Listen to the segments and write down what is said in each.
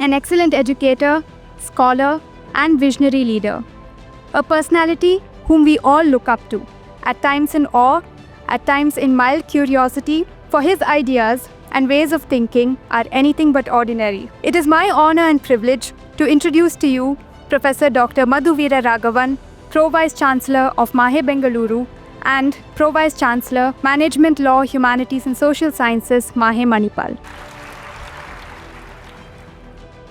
an excellent educator, scholar, and visionary leader. A personality whom we all look up to, at times in awe, at times in mild curiosity, for his ideas and ways of thinking are anything but ordinary. It is my honor and privilege to introduce to you Professor Dr. Madhuvira Raghavan, Pro-Vice Chancellor of MAHE Bengaluru and Pro-Vice Chancellor, Management Law, Humanities and Social Sciences, MAHE Manipal.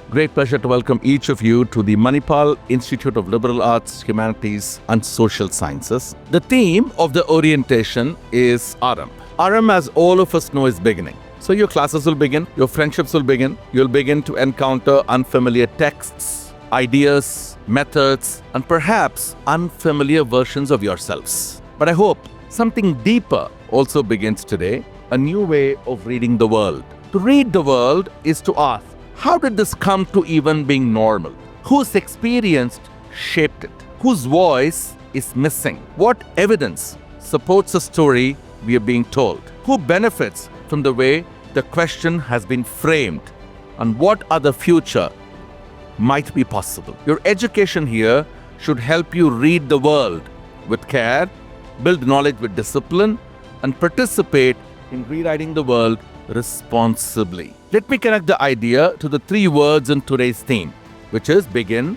Great pleasure to welcome each of you to the Manipal Institute of Liberal Arts, Humanities and Social Sciences. The theme of the orientation is Aarambh. Aarambh, as all of us know, is beginning. So your classes will begin, your friendships will begin, you'll begin to encounter unfamiliar texts, ideas, methods, and perhaps unfamiliar versions of yourselves. But I hope something deeper also begins today, a new way of reading the world. To read the world is to ask, how did this come to even being normal? Whose experience shaped it? Whose voice is missing? What evidence supports a story we are being told? Who benefits from the way the question has been framed? And what other future might be possible? Your education here should help you read the world with care, build knowledge with discipline, and participate in rewriting the world responsibly. Let me connect the idea to the three words in today's theme, which is begin,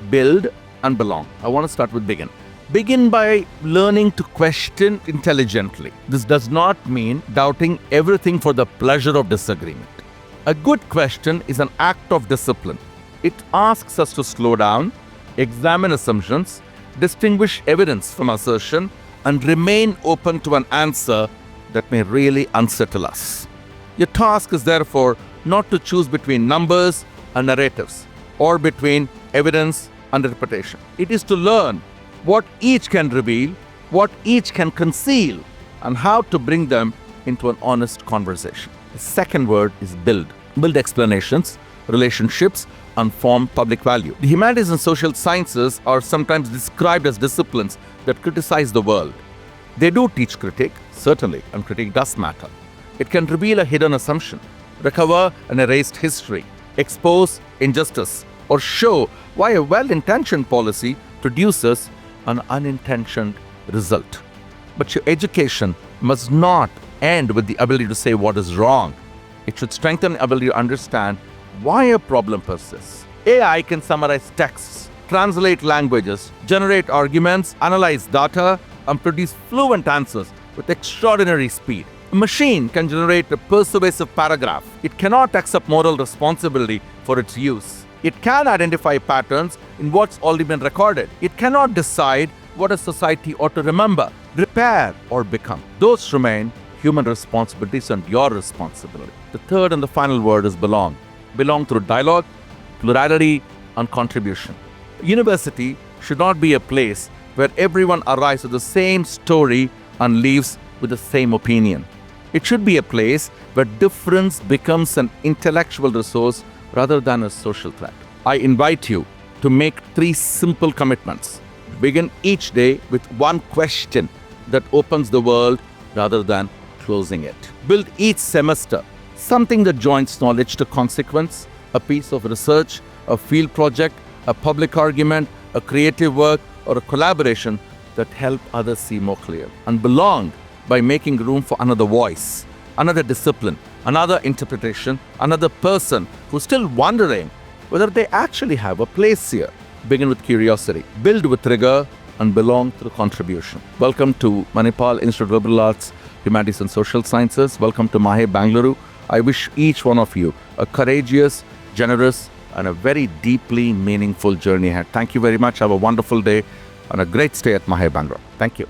build, and belong. I want to start with begin. Begin by learning to question intelligently. This does not mean doubting everything for the pleasure of disagreement. A good question is an act of discipline. It asks us to slow down, examine assumptions, distinguish evidence from assertion, and remain open to an answer that may really unsettle us. Your task is therefore not to choose between numbers and narratives, or between evidence and interpretation. It is to learn what each can reveal, what each can conceal, and how to bring them into an honest conversation. The second word is build. Build explanations, relationships, and form public value. The humanities and social sciences are sometimes described as disciplines that criticize the world. They do teach critique, certainly, and critique does matter. It can reveal a hidden assumption, recover an erased history, expose injustice, or show why a well-intentioned policy produces an unintentioned result. But your education must not end with the ability to say what is wrong. It should strengthen the ability to understand why a problem persists. AI can summarize texts, translate languages, generate arguments, analyze data, and produce fluent answers with extraordinary speed. A machine can generate a persuasive paragraph. It cannot accept moral responsibility for its use. It can identify patterns in what's already been recorded. It cannot decide what a society ought to remember, repair, or become. Those remain human responsibilities and your responsibility. The third and the final word is belong. Belong through dialogue, plurality, and contribution. University should not be a place where everyone arrives with the same story and leaves with the same opinion. It should be a place where difference becomes an intellectual resource rather than a social threat. I invite you to make three simple commitments. Begin each day with one question that opens the world rather than closing it. Build each semester something that joins knowledge to consequence, a piece of research, a field project, a public argument, a creative work, or a collaboration that help others see more clear. And belong by making room for another voice, another discipline, another interpretation, another person who's still wondering whether they actually have a place here. Begin with curiosity, build with rigor, and belong through contribution. Welcome to Manipal Institute of Liberal Arts, Humanities and Social Sciences. Welcome to MAHE Bengaluru. I wish each one of you a courageous, generous, and a very deeply meaningful journey ahead. Thank you very much. Have a wonderful day and a great stay at MAHE Bengaluru. Thank you.